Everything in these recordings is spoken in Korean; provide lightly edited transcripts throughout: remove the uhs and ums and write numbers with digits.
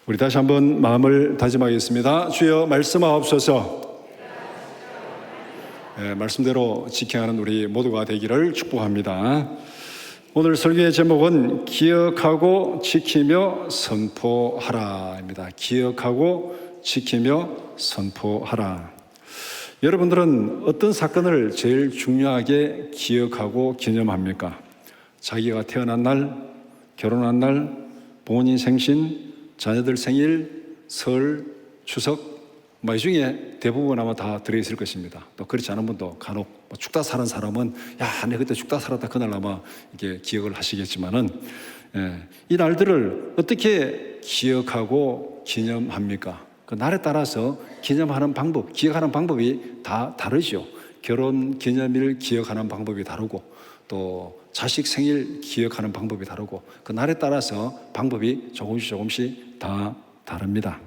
우리 다시 한번 마음을 다짐하겠습니다. 주여 말씀하옵소서. 말씀대로 지켜하는 우리 모두가 되기를 축복합니다. 오늘 설교의 제목은 기억하고 지키며 선포하라입니다. 기억하고 지키며 선포하라. 여러분들은 어떤 사건을 제일 중요하게 기억하고 기념합니까? 자기가 태어난 날, 결혼한 날, 부모님 생신, 자녀들 생일, 설, 추석, 이 중에 대부분 아마 다 들어있을 것입니다. 또 그렇지 않은 분도 간혹 죽다 사는 사람은 내가 그때 죽다 살았다 그날 아마 이게 기억을 하시겠지만은 이 날들을 어떻게 기억하고 기념합니까? 그 날에 따라서 기념하는 방법, 기억하는 방법이 다 다르죠. 결혼 기념일 기억하는 방법이 다르고 또 자식 생일 기억하는 방법이 다르고 그 날에 따라서 방법이 조금씩 다 다릅니다.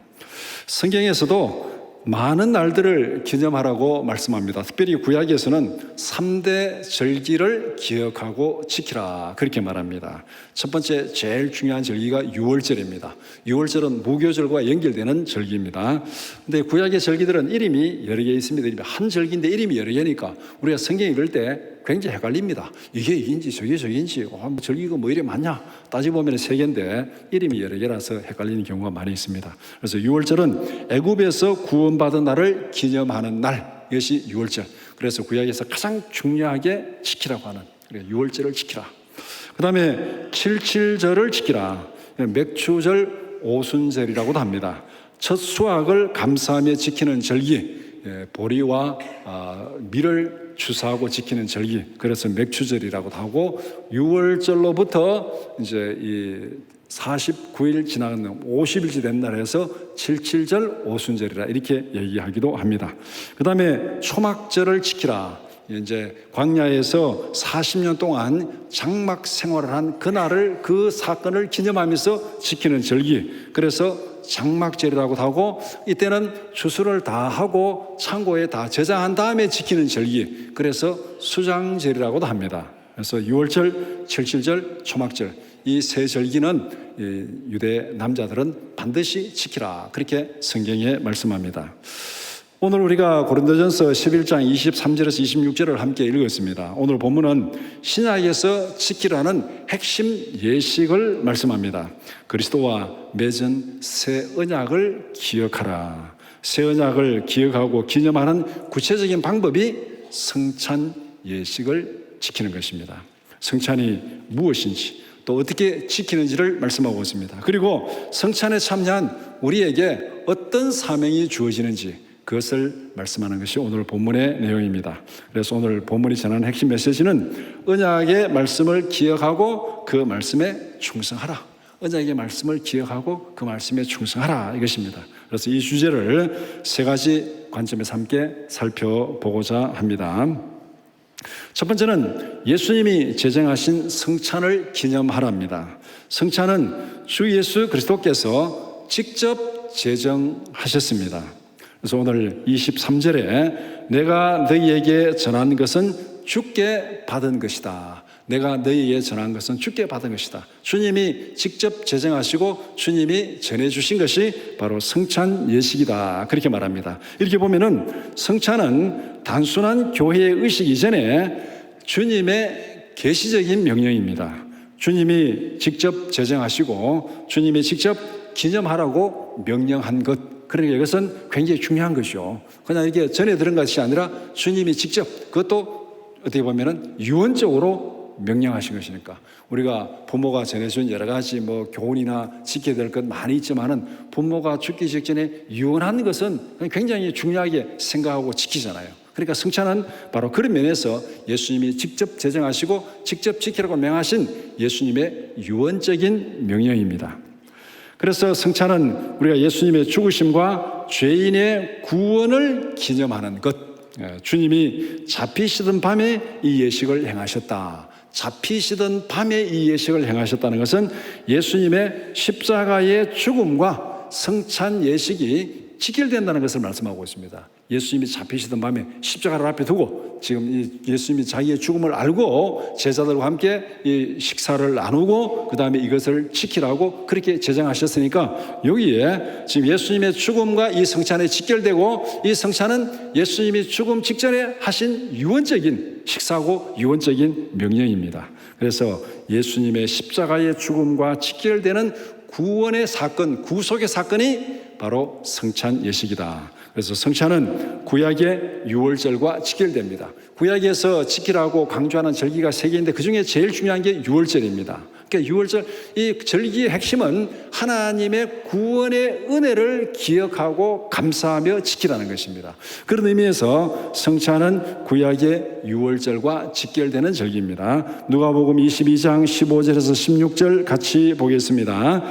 성경에서도 많은 날들을 기념하라고 말씀합니다. 특별히 구약에서는 3대 절기를 기억하고 지키라 그렇게 말합니다. 첫 번째 제일 중요한 절기가 유월절입니다. 유월절은 무교절과 연결되는 절기입니다. 근데 구약의 절기들은 이름이 여러 개 있습니다. 한 절기인데 이름이 여러 개니까 우리가 성경 읽을 때 굉장히 헷갈립니다. 이게 이인지 저게 저인지 절기가 뭐 이래 많냐 따지보면 3개인데 이름이 여러 개라서 헷갈리는 경우가 많이 있습니다. 그래서 유월절은 애굽에서 구원받은 날을 기념하는 날, 이것이 유월절. 그래서 구약에서 가장 중요하게 지키라고 하는 유월절을 지키라. 그 다음에 칠칠절을 지키라. 맥추절 오순절이라고도 합니다. 첫 수확을 감사하며 지키는 절기, 보리와 밀을 추수하고 지키는 절기, 그래서 맥추절이라고도 하고, 6월절로부터 이제 이 49일 지나는 50일째 된 날에서 칠칠절 오순절이라 이렇게 얘기하기도 합니다. 그 다음에 초막절을 지키라. 이제 광야에서 40년 동안 장막 생활을 한 그날을, 그 사건을 기념하면서 지키는 절기, 그래서 장막절이라고 하고, 이때는 추수를 다 하고 창고에 다 저장한 다음에 지키는 절기, 그래서 수장절이라고도 합니다. 그래서 유월절, 칠칠절, 초막절, 이 세 절기는 유대 남자들은 반드시 지키라 그렇게 성경에 말씀합니다. 오늘 우리가 고린도전서 11장 23절에서 26절을 함께 읽었습니다. 오늘 본문은 신약에서 지키라는 핵심 예식을 말씀합니다. 그리스도와 맺은 새 언약을 기억하라. 새 언약을 기억하고 기념하는 구체적인 방법이 성찬 예식을 지키는 것입니다. 성찬이 무엇인지 또 어떻게 지키는지를 말씀하고 있습니다. 그리고 성찬에 참여한 우리에게 어떤 사명이 주어지는지 그것을 말씀하는 것이 오늘 본문의 내용입니다. 그래서 오늘 본문이 전하는 핵심 메시지는 언약의 말씀을 기억하고 그 말씀에 충성하라. 언약의 말씀을 기억하고 그 말씀에 충성하라, 이것입니다. 그래서 이 주제를 3가지 관점에서 함께 살펴보고자 합니다. 첫 번째는 예수님이 제정하신 성찬을 기념하라입니다. 성찬은 주 예수 그리스도께서 직접 제정하셨습니다. 그래서 오늘 23절에 내가 너희에게 전한 것은 주께 받은 것이다. 내가 너희에게 전한 것은 주께 받은 것이다. 주님이 직접 제정하시고 주님이 전해주신 것이 바로 성찬 예식이다 그렇게 말합니다. 이렇게 보면은 성찬은 단순한 교회의 의식 이전에 주님의 계시적인 명령입니다. 주님이 직접 제정하시고 주님이 직접 기념하라고 명령한 것, 그러니까 이것은 굉장히 중요한 것이요. 그냥 이게 전에 들은 것이 아니라 주님이 직접, 그것도 어떻게 보면은 유언적으로 명령하신 것이니까. 우리가 부모가 전해준 여러 가지 교훈이나 지켜야 될 것 많이 있지만은 부모가 죽기 직전에 유언한 것은 굉장히 중요하게 생각하고 지키잖아요. 그러니까 성찬은 바로 그런 면에서 예수님이 직접 제정하시고 직접 지키라고 명하신 예수님의 유언적인 명령입니다. 그래서 성찬은 우리가 예수님의 죽으심과 죄인의 구원을 기념하는 것, 주님이 잡히시던 밤에 이 예식을 행하셨다. 잡히시던 밤에 이 예식을 행하셨다는 것은 예수님의 십자가의 죽음과 성찬 예식이 직결된다는 것을 말씀하고 있습니다. 예수님이 잡히시던 밤에 십자가를 앞에 두고 지금 예수님이 자기의 죽음을 알고 제자들과 함께 이 식사를 나누고 그 다음에 이것을 지키라고 그렇게 제정하셨으니까 여기에 지금 예수님의 죽음과 이 성찬에 직결되고 이 성찬은 예수님이 죽음 직전에 하신 유언적인 식사고 유언적인 명령입니다. 그래서 예수님의 십자가의 죽음과 직결되는 구원의 사건, 구속의 사건이 바로 성찬 예식이다. 그래서 성찬은 구약의 유월절과 직결됩니다. 구약에서 지키라고 강조하는 절기가 3개인데 그중에 제일 중요한 게 유월절입니다. 그러니까 유월절, 이 절기의 핵심은 하나님의 구원의 은혜를 기억하고 감사하며 지키라는 것입니다. 그런 의미에서 성찬은 구약의 유월절과 직결되는 절기입니다. 누가복음 22장 15절에서 16절 같이 보겠습니다.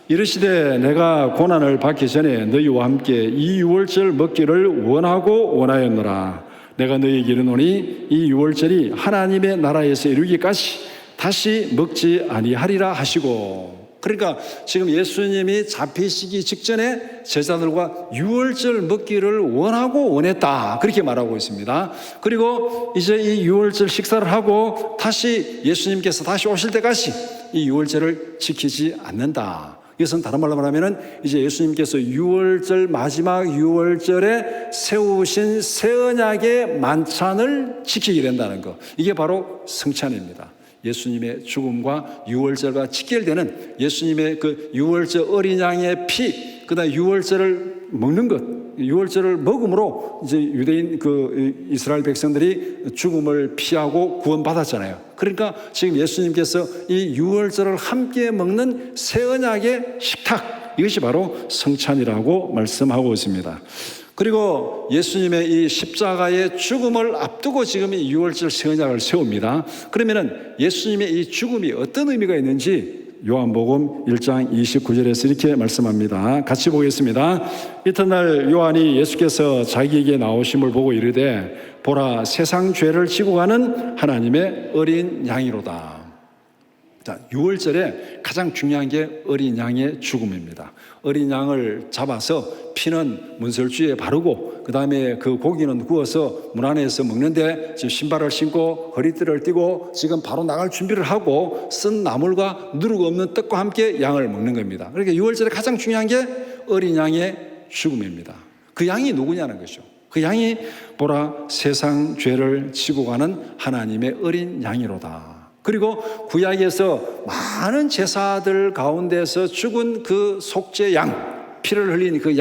이르시되 내가 고난을 받기 전에 너희와 함께 이 유월절 먹기를 원하고 원하였노라. 내가 너희에게 이르노니 이 유월절이 하나님의 나라에서 이루기까지 다시 먹지 아니하리라 하시고. 그러니까 지금 예수님이 잡히시기 직전에 제자들과 유월절 먹기를 원하고 원했다, 그렇게 말하고 있습니다. 그리고 이제 이 유월절 식사를 하고 다시 예수님께서 다시 오실 때까지 이 유월절을 지키지 않는다. 이것은 다른 말로 말하면 이제 예수님께서 유월절, 마지막 유월절에 세우신 새 언약의 만찬을 지키게 된다는 것, 이게 바로 성찬입니다. 예수님의 죽음과 유월절과 직결되는 예수님의 그 유월절 어린 양의 피, 그다음 유월절을 먹는 것, 유월절을 먹음으로 이제 유대인 그 이스라엘 백성들이 죽음을 피하고 구원받았잖아요. 그러니까 지금 예수님께서 이 유월절을 함께 먹는 새 언약의 식탁, 이것이 바로 성찬이라고 말씀하고 있습니다. 그리고 예수님의 이 십자가의 죽음을 앞두고 지금 이 유월절 새 언약을 세웁니다. 그러면은 예수님의 이 죽음이 어떤 의미가 있는지 요한복음 1장 29절에서 이렇게 말씀합니다. 같이 보겠습니다. 이튿날 요한이 예수께서 자기에게 나오심을 보고 이르되 보라, 세상 죄를 지고 가는 하나님의 어린 양이로다. 자, 유월절에 가장 중요한 게 어린 양의 죽음입니다. 어린 양을 잡아서 피는 문설주에 바르고 그 다음에 그 고기는 구워서 문 안에서 먹는데 지금 신발을 신고 허리띠를 띠고 지금 바로 나갈 준비를 하고 쓴 나물과 누룩 없는 떡과 함께 양을 먹는 겁니다. 그러니까 유월절에 가장 중요한 게 어린 양의 죽음입니다. 그 양이 누구냐는 것이죠. 그 양이 보라, 세상 죄를 지고 가는 하나님의 어린 양이로다. 그리고 구약에서 많은 제사들 가운데서 죽은 그 속죄 양, 피를 흘린 그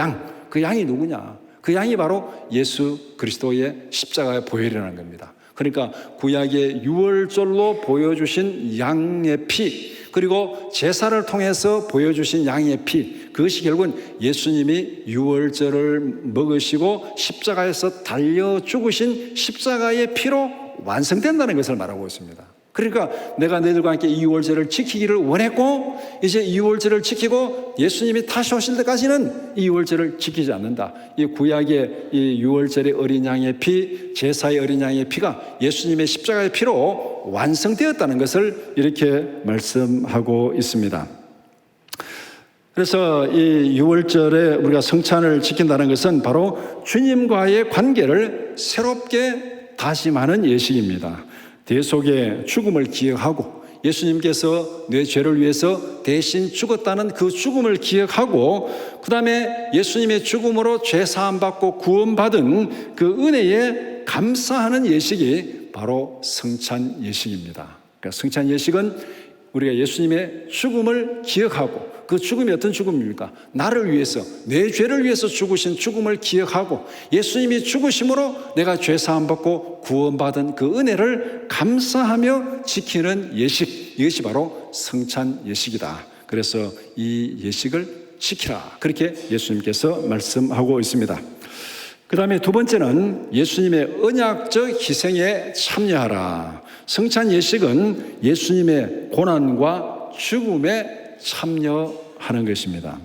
양이 누구냐? 그 양이 바로 예수 그리스도의 십자가의 보혈이라는 겁니다. 그러니까 구약의 유월절로 보여주신 양의 피, 그리고 제사를 통해서 보여주신 양의 피, 그것이 결국은 예수님이 유월절을 먹으시고 십자가에서 달려 죽으신 십자가의 피로 완성된다는 것을 말하고 있습니다. 그러니까 내가 너희들과 함께 이 유월절을 지키기를 원했고 이제 이 유월절을 지키고 예수님이 다시 오실 때까지는 이 유월절을 지키지 않는다. 이 구약의 이 유월절의 어린 양의 피, 제사의 어린 양의 피가 예수님의 십자가의 피로 완성되었다는 것을 이렇게 말씀하고 있습니다. 그래서 이 유월절에 우리가 성찬을 지킨다는 것은 바로 주님과의 관계를 새롭게 다짐하는 예식입니다. 대속의 죽음을 기억하고 예수님께서 내 죄를 위해서 대신 죽었다는 그 죽음을 기억하고 그 다음에 예수님의 죽음으로 죄 사함 받고 구원받은 그 은혜에 감사하는 예식이 바로 성찬 예식입니다. 그러니까 성찬 예식은 우리가 예수님의 죽음을 기억하고 그 죽음이 어떤 죽음입니까? 나를 위해서, 내 죄를 위해서 죽으신 죽음을 기억하고 예수님이 죽으심으로 내가 죄 사함 받고 구원받은 그 은혜를 감사하며 지키는 예식, 이것이 바로 성찬 예식이다. 그래서 이 예식을 지키라, 그렇게 예수님께서 말씀하고 있습니다. 그 다음에 두 번째는 예수님의 언약적 희생에 참여하라. 성찬 예식은 예수님의 고난과 죽음에 참여하는 것입니다.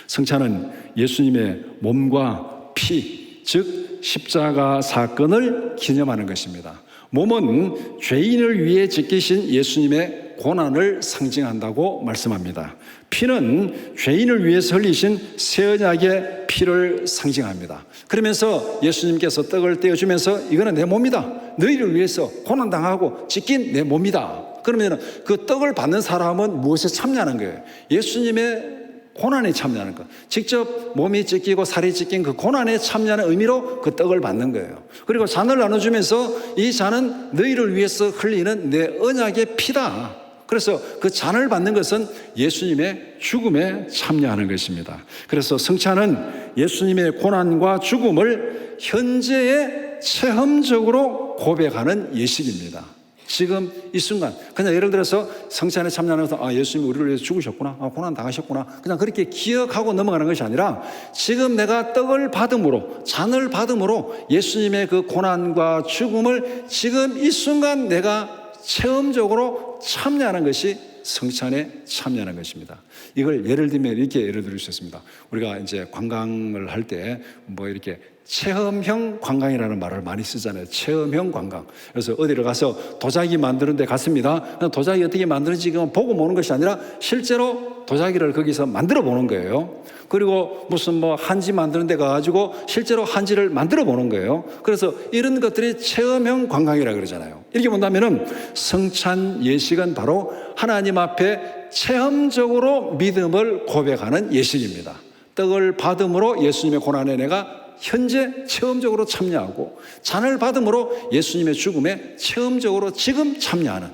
성찬은 예수님의 몸과 피, 즉 십자가 사건을 기념하는 것입니다. 몸은 죄인을 위해 지키신 예수님의 고난을 상징한다고 말씀합니다. 피는 죄인을 위해서 흘리신 새 언약의 피를 상징합니다. 그러면서 예수님께서 떡을 떼어주면서 이거는 내 몸이다. 너희를 위해서 고난당하고 찢긴 내 몸이다. 그러면 그 떡을 받는 사람은 무엇에 참여하는 거예요? 예수님의 고난에 참여하는 것. 직접 몸이 찢기고 살이 찢긴 그 고난에 참여하는 의미로 그 떡을 받는 거예요. 그리고 잔을 나눠주면서 이 잔은 너희를 위해서 흘리는 내 언약의 피다. 그래서 그 잔을 받는 것은 예수님의 죽음에 참여하는 것입니다. 그래서 성찬은 예수님의 고난과 죽음을 현재에 체험적으로 고백하는 예식입니다. 지금 이 순간 그냥 예를 들어서 성찬에 참여하는 것은 예수님이 우리를 위해서 죽으셨구나, 고난 당하셨구나, 그냥 그렇게 기억하고 넘어가는 것이 아니라 지금 내가 떡을 받음으로, 잔을 받음으로 예수님의 그 고난과 죽음을 지금 이 순간 내가 체험적으로 참여하는 것이 성찬에 참여하는 것입니다. 이걸 예를 들면 이렇게 예를 들을 수 있습니다. 우리가 이제 관광을 할 때 뭐 이렇게 체험형 관광이라는 말을 많이 쓰잖아요. 체험형 관광. 그래서 어디를 가서 도자기 만드는 데 갔습니다. 도자기 어떻게 만드는지 보고 보는 것이 아니라 실제로 도자기를 거기서 만들어 보는 거예요. 그리고 무슨 뭐 한지 만드는 데 가가지고 실제로 한지를 만들어 보는 거예요. 그래서 이런 것들이 체험형 관광이라 그러잖아요. 이렇게 본다면은 성찬 예식은 바로 하나님 앞에 체험적으로 믿음을 고백하는 예식입니다. 떡을 받음으로 예수님의 고난에 내가 현재 체험적으로 참여하고, 잔을 받음으로 예수님의 죽음에 체험적으로 지금 참여하는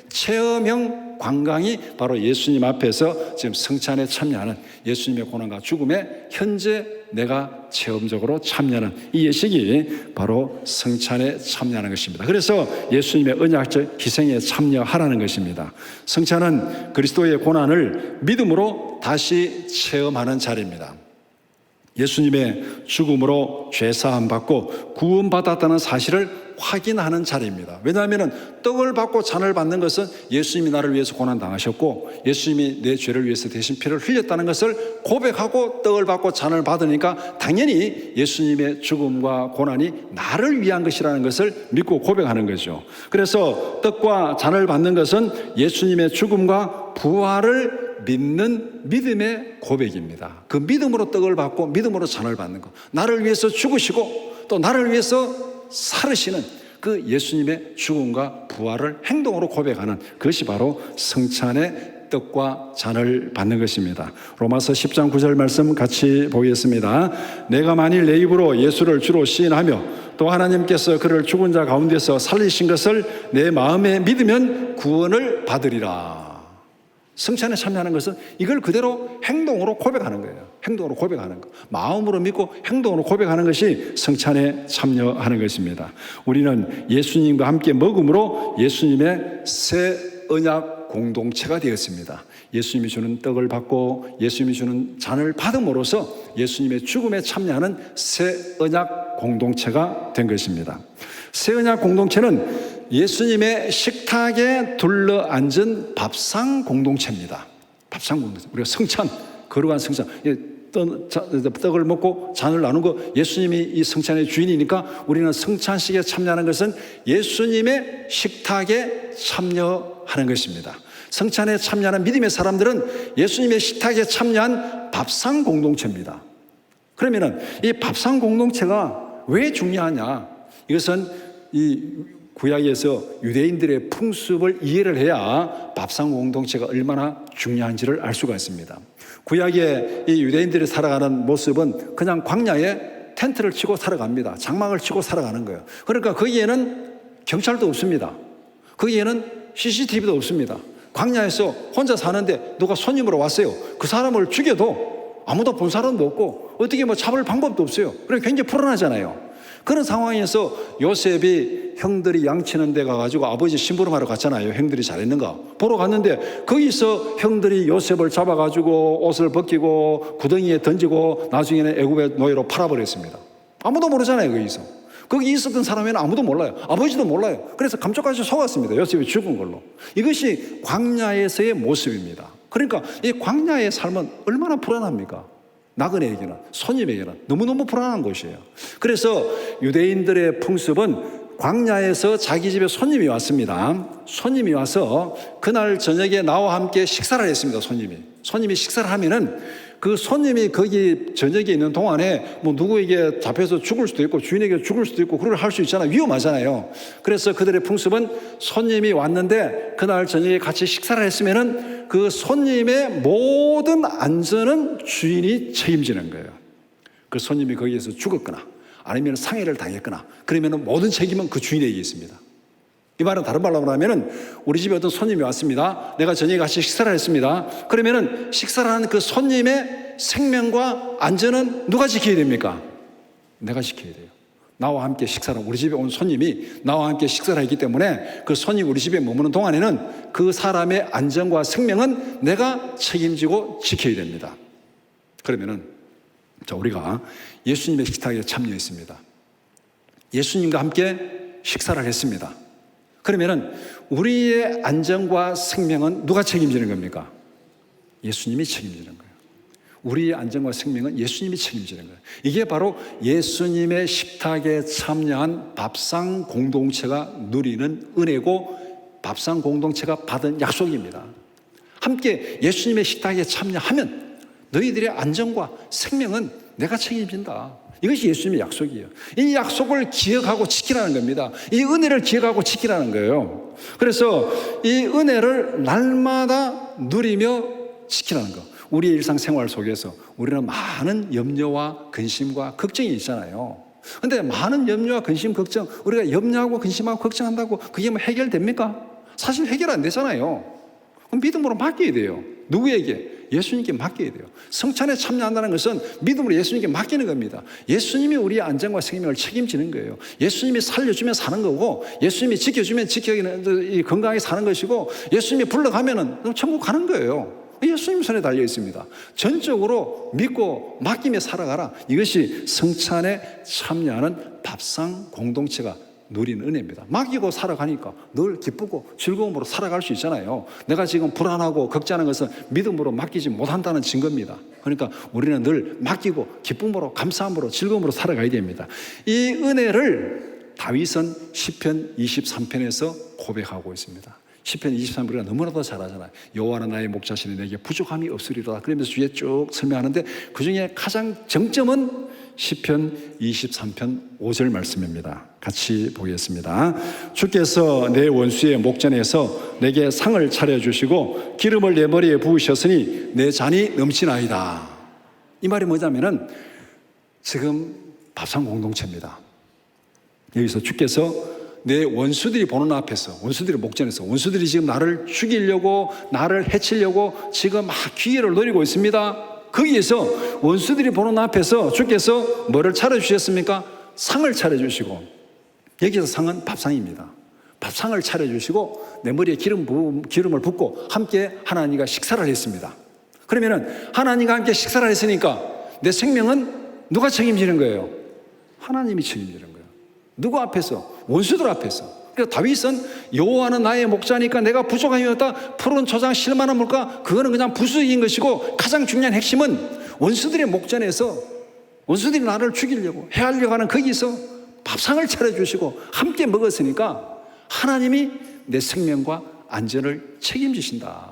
체험형 관광이 바로 예수님 앞에서 지금 성찬에 참여하는, 예수님의 고난과 죽음에 현재 내가 체험적으로 참여하는 이 예식이 바로 성찬에 참여하는 것입니다. 그래서 예수님의 언약적 희생에 참여하라는 것입니다. 성찬은 그리스도의 고난을 믿음으로 다시 체험하는 자리입니다. 예수님의 죽음으로 죄사함 받고 구원받았다는 사실을 확인하는 자리입니다. 왜냐하면 떡을 받고 잔을 받는 것은 예수님이 나를 위해서 고난 당하셨고 예수님이 내 죄를 위해서 대신 피를 흘렸다는 것을 고백하고 떡을 받고 잔을 받으니까 당연히 예수님의 죽음과 고난이 나를 위한 것이라는 것을 믿고 고백하는 거죠. 그래서 떡과 잔을 받는 것은 예수님의 죽음과 부활을 믿는 믿음의 고백입니다. 그 믿음으로 떡을 받고 믿음으로 잔을 받는 것, 나를 위해서 죽으시고 또 나를 위해서 살으시는 그 예수님의 죽음과 부활을 행동으로 고백하는 것이 바로 성찬의 떡과 잔을 받는 것입니다. 로마서 10장 9절 말씀 같이 보겠습니다. 내가 만일 내 입으로 예수를 주로 시인하며 또 하나님께서 그를 죽은 자 가운데서 살리신 것을 내 마음에 믿으면 구원을 받으리라. 성찬에 참여하는 것은 이걸 그대로 행동으로 고백하는 거예요. 행동으로 고백하는 것. 마음으로 믿고 행동으로 고백하는 것이 성찬에 참여하는 것입니다. 우리는 예수님과 함께 먹음으로 예수님의 새 언약 공동체가 되었습니다. 예수님이 주는 떡을 받고 예수님이 주는 잔을 받음으로써 예수님의 죽음에 참여하는 새 언약 공동체가 된 것입니다. 새 언약 공동체는 예수님의 식탁에 둘러앉은 밥상 공동체입니다. 밥상 공동체. 우리가 성찬, 거룩한 성찬. 떡을 먹고 잔을 나눈 거, 예수님이 이 성찬의 주인이니까 우리는 성찬식에 참여하는 것은 예수님의 식탁에 참여하는 것입니다. 성찬에 참여하는 믿음의 사람들은 예수님의 식탁에 참여한 밥상 공동체입니다. 그러면은 이 밥상 공동체가 왜 중요하냐? 이것은 이 구약에서 유대인들의 풍습을 이해를 해야 밥상 공동체가 얼마나 중요한지를 알 수가 있습니다. 구약의 이 유대인들이 살아가는 모습은 그냥 광야에 텐트를 치고 살아갑니다. 장막을 치고 살아가는 거예요. 그러니까 거기에는 경찰도 없습니다. 거기에는 CCTV도 없습니다. 광야에서 혼자 사는데 누가 손님으로 왔어요. 그 사람을 죽여도 아무도 본 사람도 없고 어떻게 잡을 방법도 없어요. 그래서 굉장히 불안하잖아요. 그런 상황에서 요셉이 형들이 양치는 데 가가지고 아버지 심부름하러 갔잖아요. 형들이 잘했는가 보러 갔는데 거기서 형들이 요셉을 잡아가지고 옷을 벗기고 구덩이에 던지고 나중에는 애굽의 노예로 팔아버렸습니다. 아무도 모르잖아요. 거기서. 거기 있었던 사람에는 아무도 몰라요. 아버지도 몰라요. 그래서 감쪽같이 속았습니다. 요셉이 죽은 걸로. 이것이 광야에서의 모습입니다. 그러니까 이 광야의 삶은 얼마나 불안합니까? 나그네에게는, 손님에게는 너무너무 불안한 곳이에요. 그래서 유대인들의 풍습은 광야에서 자기 집에 손님이 왔습니다. 손님이 와서 그날 저녁에 나와 함께 식사를 했습니다. 손님이 식사를 하면은 그 손님이 거기 저녁에 있는 동안에 뭐 누구에게 잡혀서 죽을 수도 있고 주인에게 죽을 수도 있고 그걸 할 수 있잖아요. 위험하잖아요. 그래서 그들의 풍습은 손님이 왔는데 그날 저녁에 같이 식사를 했으면은 그 손님의 모든 안전은 주인이 책임지는 거예요. 그 손님이 거기에서 죽었거나 아니면 상해를 당했거나 그러면 모든 책임은 그 주인에게 있습니다. 이 말은 다른 말로 하면은 우리 집에 어떤 손님이 왔습니다. 내가 저녁에 같이 식사를 했습니다. 그러면은 식사를 하는 그 손님의 생명과 안전은 누가 지켜야 됩니까? 내가 지켜야 돼요. 나와 함께 식사를, 우리 집에 온 손님이 나와 함께 식사를 했기 때문에 그 손님 우리 집에 머무는 동안에는 그 사람의 안전과 생명은 내가 책임지고 지켜야 됩니다. 그러면은 자, 우리가 예수님의 식탁에 참여했습니다. 예수님과 함께 식사를 했습니다. 그러면은 우리의 안전과 생명은 누가 책임지는 겁니까? 예수님이 책임지는 거예요. 우리의 안전과 생명은 예수님이 책임지는 거예요. 이게 바로 예수님의 식탁에 참여한 밥상 공동체가 누리는 은혜고 밥상 공동체가 받은 약속입니다. 함께 예수님의 식탁에 참여하면 너희들의 안전과 생명은 내가 책임진다. 이것이 예수님의 약속이에요. 이 약속을 기억하고 지키라는 겁니다. 이 은혜를 기억하고 지키라는 거예요. 그래서 이 은혜를 날마다 누리며 지키라는 거. 우리의 일상생활 속에서 우리는 많은 염려와 근심과 걱정이 있잖아요. 그런데 많은 염려와 근심, 걱정, 우리가 염려하고 근심하고 걱정한다고 그게 뭐 해결됩니까? 사실 해결 안 되잖아요. 그럼 믿음으로 맡겨야 돼요. 누구에게? 예수님께 맡겨야 돼요. 성찬에 참여한다는 것은 믿음으로 예수님께 맡기는 겁니다. 예수님이 우리의 안전과 생명을 책임지는 거예요. 예수님이 살려주면 사는 거고 예수님이 지켜주면 건강하게 사는 것이고 예수님이 불러가면 천국 가는 거예요. 예수님 손에 달려 있습니다. 전적으로 믿고 맡기며 살아가라. 이것이 성찬에 참여하는 밥상 공동체가 누리는 은혜입니다. 맡기고 살아가니까 늘 기쁘고 즐거움으로 살아갈 수 있잖아요. 내가 지금 불안하고 걱정하는 것은 믿음으로 맡기지 못한다는 증거입니다. 그러니까 우리는 늘 맡기고 기쁨으로 감사함으로 즐거움으로 살아가야 됩니다. 이 은혜를 다윗은 시편 23편에서 고백하고 있습니다. 시편 23편 우리가 너무나도 잘 하잖아요. 여호와는 나의 목자시니 내게 부족함이 없으리로다. 그러면서 뒤에 쭉 설명하는데 그중에 가장 정점은 시편 23편 5절 말씀입니다. 같이 보겠습니다. 주께서 내 원수의 목전에서 내게 상을 차려주시고 기름을 내 머리에 부으셨으니 내 잔이 넘치나이다. 이 말이 뭐냐면은 지금 밥상 공동체입니다. 여기서 주께서 내 원수들이 보는 앞에서, 원수들이 목전에서, 원수들이 지금 나를 죽이려고 나를 해치려고 지금 막 기회를 노리고 있습니다. 거기에서 원수들이 보는 앞에서 주께서 뭐를 차려주셨습니까? 상을 차려주시고, 여기서 상은 밥상입니다. 밥상을 차려주시고 내 머리에 기름을 붓고 함께 하나님과 식사를 했습니다. 그러면은 하나님과 함께 식사를 했으니까 내 생명은 누가 책임지는 거예요? 하나님이 책임지는 거예요. 누구 앞에서? 원수들 앞에서. 그러니까 다윗은 여호와는 나의 목자니까 내가 부족함이 없다. 푸른 초장 실만한 물가, 그거는 그냥 부수적인 것이고 가장 중요한 핵심은 원수들의 목전에서 원수들이 나를 죽이려고 해하려고 하는 거기서 밥상을 차려주시고 함께 먹었으니까 하나님이 내 생명과 안전을 책임지신다.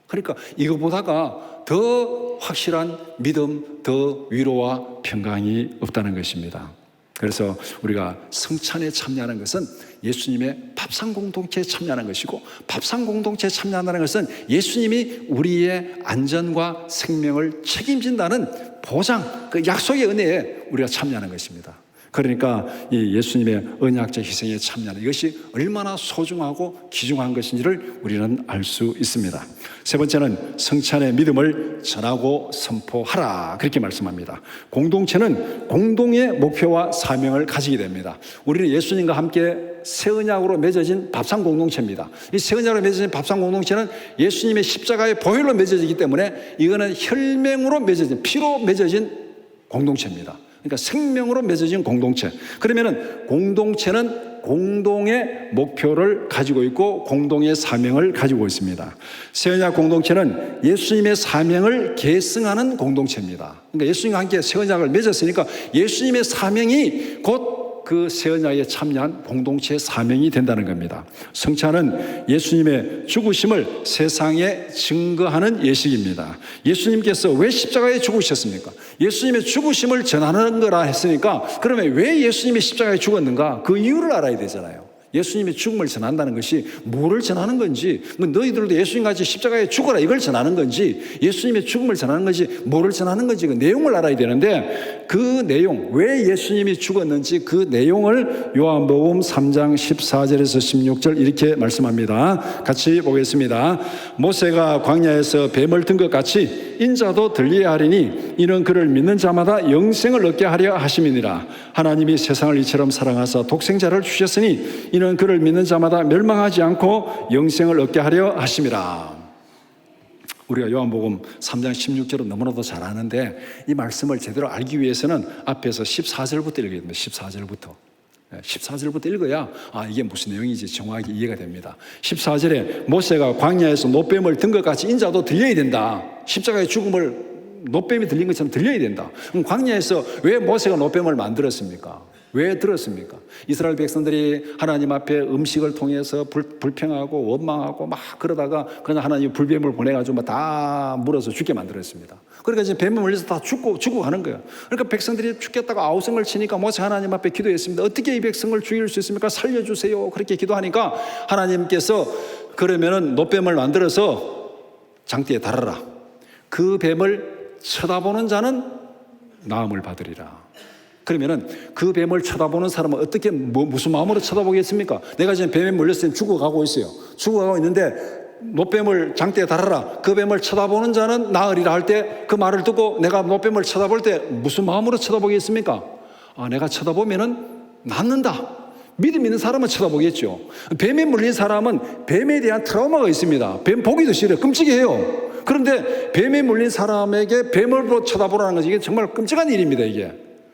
그러니까 이거보다가 더 확실한 믿음, 더 위로와 평강이 없다는 것입니다. 그래서 우리가 성찬에 참여하는 것은 예수님의 밥상 공동체에 참여하는 것이고, 밥상 공동체에 참여한다는 것은 예수님이 우리의 안전과 생명을 책임진다는 보장, 그 약속의 은혜에 우리가 참여하는 것입니다. 그러니까 이 예수님의 언약적 희생에 참여하는 이것이 얼마나 소중하고 귀중한 것인지를 우리는 알 수 있습니다. 세 번째는 성찬의 믿음을 전하고 선포하라, 그렇게 말씀합니다. 공동체는 공동의 목표와 사명을 가지게 됩니다. 우리는 예수님과 함께 새 언약으로 맺어진 밥상 공동체입니다. 이 새 언약으로 맺어진 밥상 공동체는 예수님의 십자가의 보혈로 맺어지기 때문에 이거는 혈맹으로 맺어진, 피로 맺어진 공동체입니다. 그러니까 생명으로 맺어진 공동체. 그러면은 공동체는 공동의 목표를 가지고 있고 공동의 사명을 가지고 있습니다. 새 언약 공동체는 예수님의 사명을 계승하는 공동체입니다. 그러니까 예수님과 함께 새 언약을 맺었으니까 예수님의 사명이 곧 그 새 언약에 참여한 공동체의 사명이 된다는 겁니다. 성찬은 예수님의 죽으심을 세상에 증거하는 예식입니다. 예수님께서 왜 십자가에 죽으셨습니까? 예수님의 죽으심을 전하는 거라 했으니까 그러면 왜 예수님이 십자가에 죽었는가? 그 이유를 알아야 되잖아요. 예수님의 죽음을 전한다는 것이 뭐를 전하는 건지, 너희들도 예수님같이 십자가에 죽어라 이걸 전하는 건지, 예수님의 죽음을 전하는 건지, 뭐를 전하는 건지 그 내용을 알아야 되는데, 그 내용, 왜 예수님이 죽었는지 그 내용을 요한복음 3장 14절에서 16절 이렇게 말씀합니다. 같이 보겠습니다. 모세가 광야에서 뱀을 든 것 같이 인자도 들리게 하리니 이는 그를 믿는 자마다 영생을 얻게 하려 하심이니라. 하나님이 세상을 이처럼 사랑하사 독생자를 주셨으니 이는 그를 믿는 자마다 멸망하지 않고 영생을 얻게 하려 하심이라. 우리가 요한복음 3장 16절은 너무나도 잘 아는데 이 말씀을 제대로 알기 위해서는 앞에서 14절부터 읽어야 됩니다. 14절부터 읽어야 이게 무슨 내용인지 정확하게 이해가 됩니다. 14절에 모세가 광야에서 노뱀을 든 것 같이 인자도 들려야 된다. 십자가의 죽음을 노뱀이 들린 것처럼 들려야 된다. 그럼 광야에서 왜 모세가 노뱀을 만들었습니까? 왜 들었습니까? 이스라엘 백성들이 하나님 앞에 음식을 통해서 불평하고 원망하고 막 그러다가 그냥 하나님 불뱀을 보내가지고 다 물어서 죽게 만들었습니다. 그러니까 이제 뱀에 물려서 다 죽고 가는 거예요. 그러니까 백성들이 죽겠다고 아우성을 치니까 모세 하나님 앞에 기도했습니다. 어떻게 이 백성을 죽일 수 있습니까? 살려주세요. 그렇게 기도하니까 하나님께서 그러면은 노뱀을 만들어서 장대에 달아라. 그 뱀을 쳐다보는 자는 나음을 받으리라. 그러면은 그 뱀을 쳐다보는 사람은 어떻게 무슨 마음으로 쳐다보겠습니까? 내가 지금 뱀에 물렸을 때 죽어가고 있어요. 죽어가고 있는데 노뱀을 장대에 달아라. 그 뱀을 쳐다보는 자는 나으리라 할 때 그 말을 듣고 내가 노뱀을 쳐다볼 때 무슨 마음으로 쳐다보겠습니까? 내가 쳐다보면은 낫는다. 믿음 있는 사람은 쳐다보겠죠. 뱀에 물린 사람은 뱀에 대한 트라우마가 있습니다. 뱀 보기도 싫어요. 끔찍해요. 그런데 뱀에 물린 사람에게 뱀을 쳐다보라는 것이 이게 정말 끔찍한 일입니다. 이게.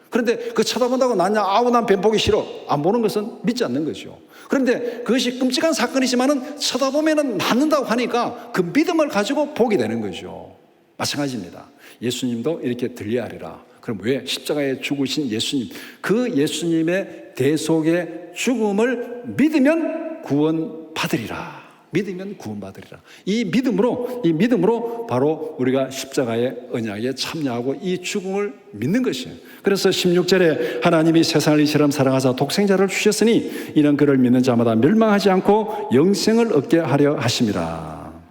그런데 그 쳐다본다고 난 뱀 보기 싫어. 안 보는 것은 믿지 않는 거죠. 그런데 그것이 끔찍한 사건이지만은 쳐다보면은 낫는다고 하니까 그 믿음을 가지고 보게 되는 거죠. 마찬가지입니다. 예수님도 이렇게 들려야 하리라. 그럼 왜? 십자가에 죽으신 예수님, 그 예수님의 대속의 죽음을 믿으면 구원받으리라. 믿으면 구원받으리라. 이 믿음으로 바로 우리가 십자가의 언약에 참여하고 이 죽음을 믿는 것이에요. 그래서 16절에 하나님이 세상을 이처럼 사랑하사 독생자를 주셨으니 이는 그를 믿는 자마다 멸망하지 않고 영생을 얻게 하려 하심이라.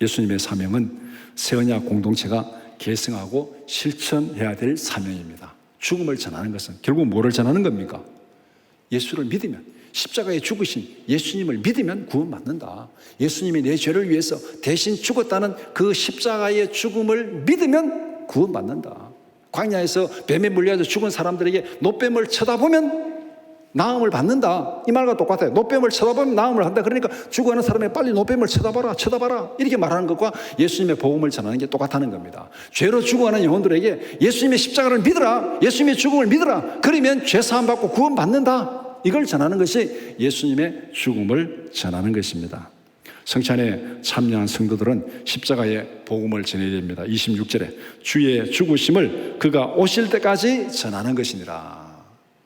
예수님의 사명은 새 언약 공동체가 계승하고 실천해야 될 사명입니다. 죽음을 전하는 것은 결국 뭐를 전하는 겁니까? 예수를 믿으면, 십자가에 죽으신 예수님을 믿으면 구원받는다. 예수님이 내 죄를 위해서 대신 죽었다는 그 십자가의 죽음을 믿으면 구원받는다. 광야에서 뱀에 물려서 죽은 사람들에게 노뱀을 쳐다보면 나음을 받는다. 이 말과 똑같아요. 노뱀을 쳐다보면 나음을 한다. 그러니까 죽어가는 사람이 빨리 노뱀을 쳐다봐라 이렇게 말하는 것과 예수님의 복음을 전하는 게 똑같다는 겁니다. 죄로 죽어가는 영혼들에게 예수님의 십자가를 믿으라, 예수님의 죽음을 믿으라. 그러면 죄 사함 받고 구원받는다. 이걸 전하는 것이 예수님의 죽음을 전하는 것입니다. 성찬에 참여한 성도들은 십자가의 복음을 전해야 됩니다. 26절에 주의 죽으심을 그가 오실 때까지 전하는 것이니라.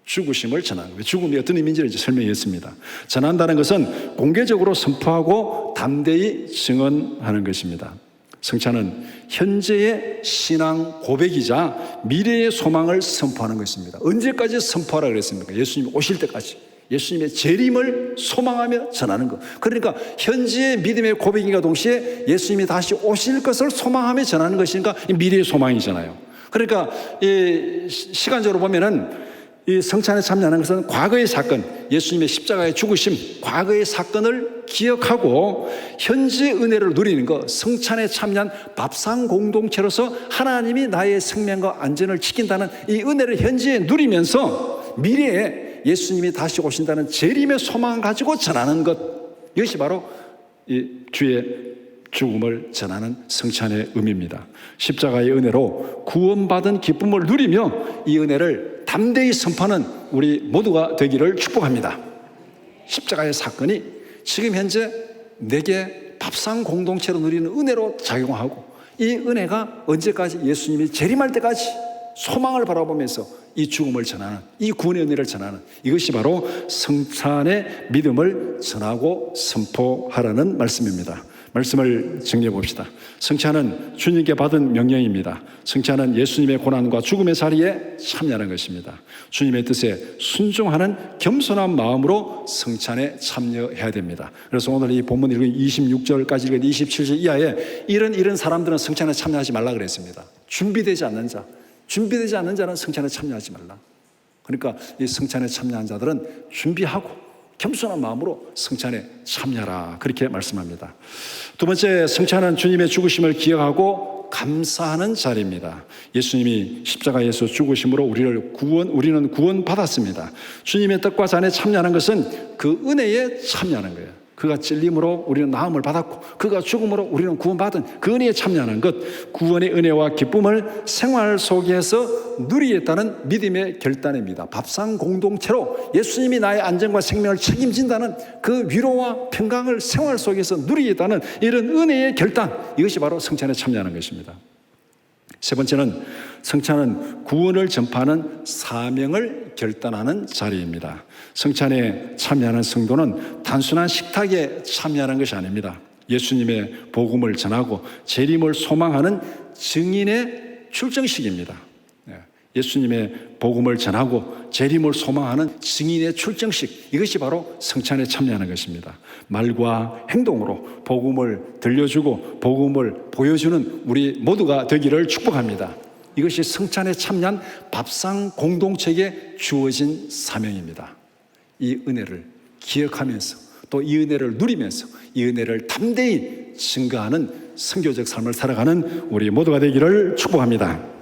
죽으심을 전하는 거예요. 죽음이 어떤 의미인지를 이제 설명했습니다. 전한다는 것은 공개적으로 선포하고 담대히 증언하는 것입니다. 성찬은 현재의 신앙 고백이자 미래의 소망을 선포하는 것입니다. 언제까지 선포하라 그랬습니까? 예수님이 오실 때까지. 예수님의 재림을 소망하며 전하는 것. 그러니까 현재의 믿음의 고백인과 동시에 예수님이 다시 오실 것을 소망하며 전하는 것이니까 미래의 소망이잖아요. 그러니까 이 시간적으로 보면은 이 성찬에 참여하는 것은 과거의 사건, 예수님의 십자가의 죽으심, 과거의 사건을 기억하고 현재 은혜를 누리는 것, 성찬에 참여한 밥상 공동체로서 하나님이 나의 생명과 안전을 지킨다는 이 은혜를 현재에 누리면서 미래에 예수님이 다시 오신다는 재림의 소망을 가지고 전하는 것, 이것이 바로 이 주의 죽음을 전하는 성찬의 의미입니다. 십자가의 은혜로 구원받은 기쁨을 누리며 이 은혜를 담대히 선포하는 우리 모두가 되기를 축복합니다. 십자가의 사건이 지금 현재 내게 밥상 공동체로 누리는 은혜로 작용하고 이 은혜가 언제까지? 예수님이 재림할 때까지 소망을 바라보면서 이 죽음을 전하는, 이 구원의 은혜를 전하는, 이것이 바로 성찬의 믿음을 전하고 선포하라는 말씀입니다. 말씀을 정리해 봅시다. 성찬은 주님께 받은 명령입니다. 성찬은 예수님의 고난과 죽음의 자리에 참여하는 것입니다. 주님의 뜻에 순종하는 겸손한 마음으로 성찬에 참여해야 됩니다. 그래서 오늘 이 본문 읽은 26절까지 읽은 27절 이하에 이런 사람들은 성찬에 참여하지 말라 그랬습니다. 준비되지 않는 자는 성찬에 참여하지 말라. 그러니까 이 성찬에 참여한 자들은 준비하고 겸손한 마음으로 성찬에 참여하라, 그렇게 말씀합니다. 두 번째, 성찬은 주님의 죽으심을 기억하고 감사하는 자리입니다. 예수님이 십자가에서 죽으심으로 우리는 구원받았습니다. 주님의 떡과 잔에 참여하는 것은 그 은혜에 참여하는 거예요. 그가 찔림으로 우리는 나음을 받았고 그가 죽음으로 우리는 구원받은 그 은혜에 참여하는 것, 구원의 은혜와 기쁨을 생활 속에서 누리겠다는 믿음의 결단입니다. 밥상 공동체로 예수님이 나의 안전과 생명을 책임진다는 그 위로와 평강을 생활 속에서 누리겠다는 이런 은혜의 결단, 이것이 바로 성찬에 참여하는 것입니다. 세 번째는, 성찬은 구원을 전파하는 사명을 결단하는 자리입니다. 성찬에 참여하는 성도는 단순한 식탁에 참여하는 것이 아닙니다. 예수님의 복음을 전하고 재림을 소망하는 증인의 출정식입니다. 예수님의 복음을 전하고 재림을 소망하는 증인의 출정식, 이것이 바로 성찬에 참여하는 것입니다. 말과 행동으로 복음을 들려주고 복음을 보여주는 우리 모두가 되기를 축복합니다. 이것이 성찬에 참여한 밥상 공동체에게 주어진 사명입니다. 이 은혜를 기억하면서 또 이 은혜를 누리면서 이 은혜를 담대히 증거하는 선교적 삶을 살아가는 우리 모두가 되기를 축복합니다.